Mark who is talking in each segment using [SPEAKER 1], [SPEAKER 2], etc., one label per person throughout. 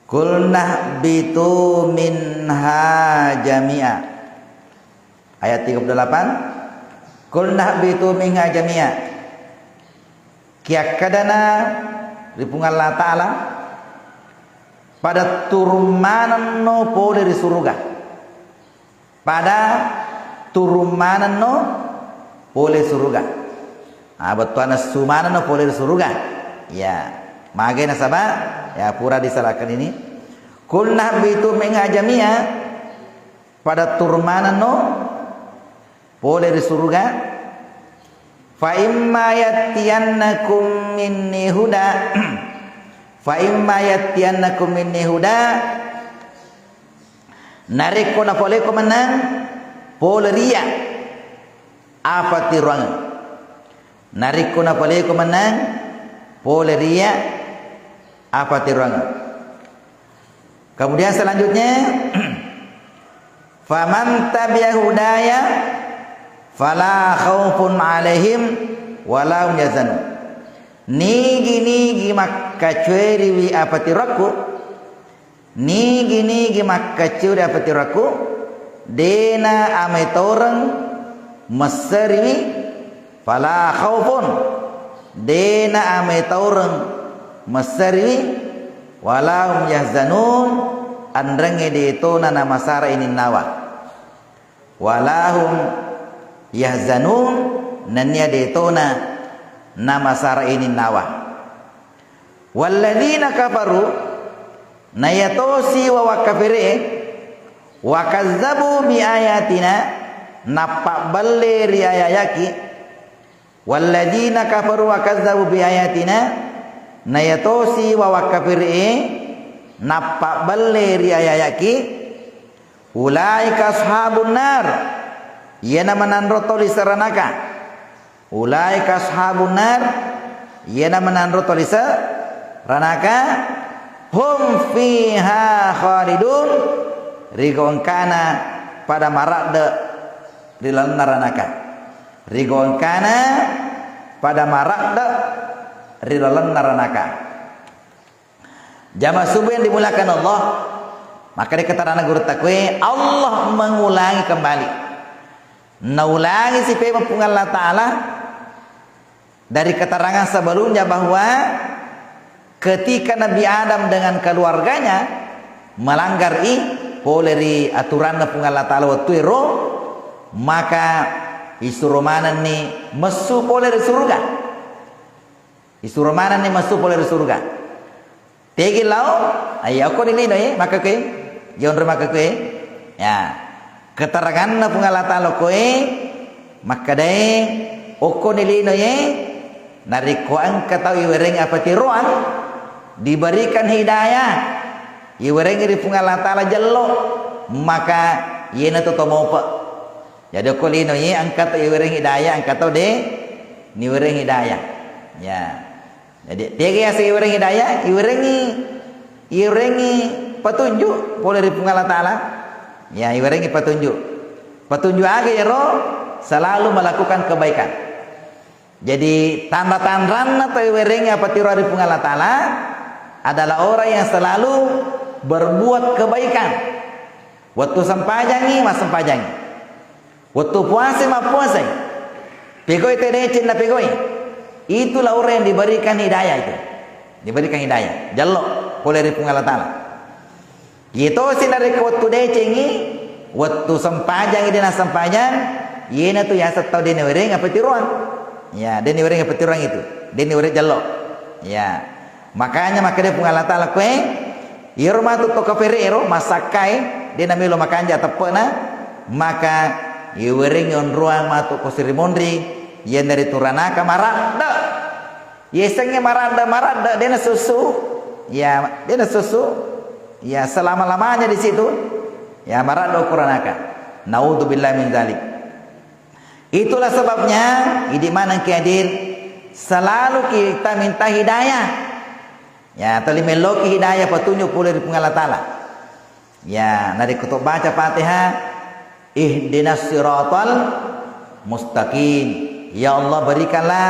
[SPEAKER 1] Qulnah bitu minha jami'a. Ayat 38. Qulnah bitu minha jami'a. Kiakadana ripungan Allah Ta'ala pada turumanan no pole di surga. Pada turumanan no pole surga. Betuana sumanan no pole di surga. Ya, magai nasabah ya pura disalahkan ini. Qulnah bitu minha jami'a pada turumanan no pole di surga. Fa imma yatiyannakum minni huda. Fa imma yatiyannakum minni huda. Narik kona pole ko menang pole ria apa tiruang. Narik kona pole ko menang pole ria apa tiruang. Kemudian selanjutnya faman tabi'a hudaya fala khaufun alaihim wala hum yazanun. Nigi makka cueri wi apati rakku. Nigi makka cueri apati rakku. Dena amai torang masari fala khaufun. Dena amai torang masari wala hum yahzanun. Andrange de to na masara ini nawa. Wala hum yahzanun nanya detona nama sara ini nawa. Walladzina kafaru nayatosi wa wakafire wa kazzabu bi ayatina napa balle riayayaki. Walladzina kafaru wa kazzabu bi ayatina nayatosi wa wakafire napa balle riayayaki. Ulaika ashabun nar. Yana mananroto li saranaka. Ulaika ashabun nar. Yana mananroto li saranaka. Hum fiha khalidun. Rigon kana pada maradde rilan naranaka. Rigon kana pada maradde rilan naranaka. Jamaah subuh yang dimulakan Allah, maka di keterangan guru takwe Allah mengulangi kembali. Naulangi si pemapung Allah Ta'ala dari keterangan sebelumnya bahwa ketika Nabi Adam dengan keluarganya melanggar poleri aturan pung Allah Ta'ala waktu itu, maka isurumanan ni mesu poleri surga. Isurumanan ni mesu poleri surga. Tegi lau ayo ko nilino maka ke jon maka ke ya keterangan na pung Allah Ta'ala koe maka dai oko nilino nariko ang kataw iwereng apa tiruan diberikan hidayah iwereng ri pung Allah Ta'ala jello maka yena to tomo pa jadi oko lino angkat iwereng hidayah angkat to de ni wereng hidayah ya. Jadi dia si iwerengi hidayah, iwerengi petunjuk boleh dari Allah Ta'ala. Ya, iwerengi petunjuk. Petunjuk aja ya roh selalu melakukan kebaikan. Jadi tanda-tanda atau iwerengi apa tiru dari Allah Ta'ala adalah orang yang selalu berbuat kebaikan. Waktu sempajangi mas sempajangi. Waktu puasa ma puasa. Pegoi tedecin na pegoi. Itulah orang yang diberikan hidayah itu. Diberikan hidayah. Jallo oleh Allah Ta'ala. Gitu sinari waktu decengi, waktu sempajang dina sempajang, yena tu ya setau dene wereng apa tiruan. Ya, dene wereng apa tiruan itu. Dene wereng jallo. Ya. Makanya maka dia Allah Ta'ala kue irma tu to kaferero masakai dina milo makanja tepena maka iwereng on ruang matu ko sirimondri yen dari turanaka marada yesengnya marada dena susu ya dena susu ya selama-lamanya di situ ya marada ukuranaka naudzubillah min dzalik. Itulah sebabnya di mana kiadir selalu kita minta hidayah ya tali meloki hidayah petunjuk pula dari Allah Ta'ala ya nari kutub baca Fatihah ihdinas siratal mustaqim. Ya Allah berikanlah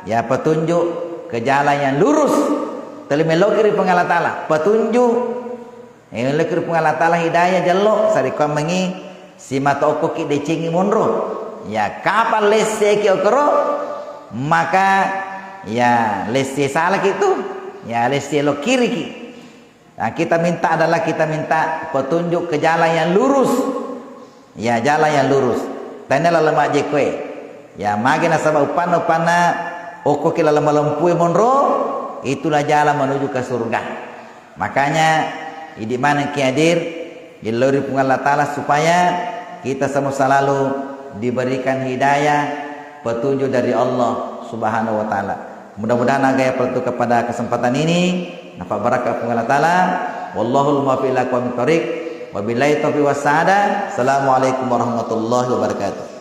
[SPEAKER 1] ya petunjuk ke jalan yang lurus Telimelo kiri pengala taala petunjuk. Ele kiri pengala taala hidayah jallo sari ko mengi si mata oko ki decingi monro. Ya kapan lesse ki okoro maka ya lesse salah gitu. Ya lesse lo kiri ki. Nah, kita minta petunjuk ke jalan yang lurus. Ya jalan yang lurus. Tanya lemak je kue. Ya magina sama upana oko ki lama lempui monro itulah jalan menuju ke surga. Makanya di mana ki hadir jalur Allah taala supaya kita semua selalu diberikan hidayah petunjuk dari Allah Subhanahu wa taala. Mudah-mudahan agaya perlu kepada kesempatan ini nafak barakah Allah taala. Wallahul muwaffiq ila aqwamit thoriq. Wabillahi taufiq was saada. Assalamualaikum warahmatullahi wabarakatuh.